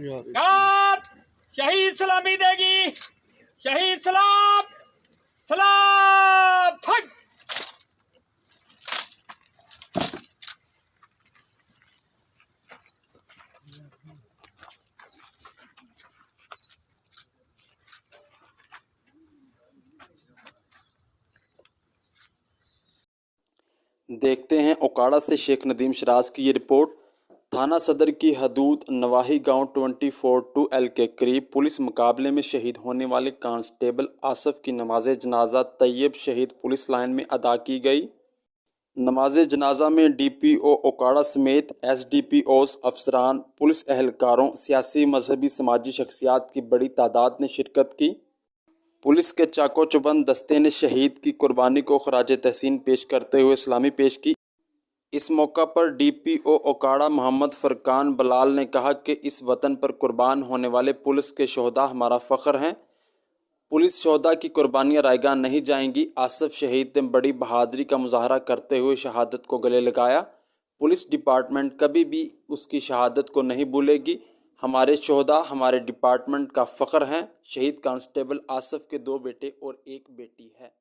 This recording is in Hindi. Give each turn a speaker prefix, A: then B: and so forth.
A: कार शहीद सलामी देगी। शहीद सलाम सलाम फट।
B: देखते हैं ओकाड़ा से शेख नदीम शराज की ये रिपोर्ट। थाना सदर की हदूद नवाही गांव 24-2 के करीब पुलिस मुकाबले में शहीद होने वाले कांस्टेबल आसफ की नमाज जनाजा तैयब शहीद पुलिस लाइन में अदा की गई। नमाज जनाजा में डीपीओ ओकाड़ा समेत एसडीपीओस, अफसरान, पुलिस एहलकारों, सियासी मजहबी समाजी शख्सियात की बड़ी तादाद ने शिरकत की। पुलिस के चाको चुबंद दस्ते ने शहीद की कुर्बानी को खराज तहसीन पेश करते हुए सलामी पेश की। इस मौका पर डीपीओ ओकाड़ा मोहम्मद फरकान बलाल ने कहा कि इस वतन पर कुर्बान होने वाले पुलिस के शोहदा हमारा फ़ख्र हैं। पुलिस शोहदा की कुर्बानियाँ रायगा नहीं जाएंगी। आसफ शहीद ने बड़ी बहादुरी का मुजाहरा करते हुए शहादत को गले लगाया। पुलिस डिपार्टमेंट कभी भी उसकी शहादत को नहीं भूलेगी। हमारे शोहदा हमारे डिपार्टमेंट का फ़ख्र हैं। शहीद कांस्टेबल आसफ के 2 बेटे और 1 बेटी है।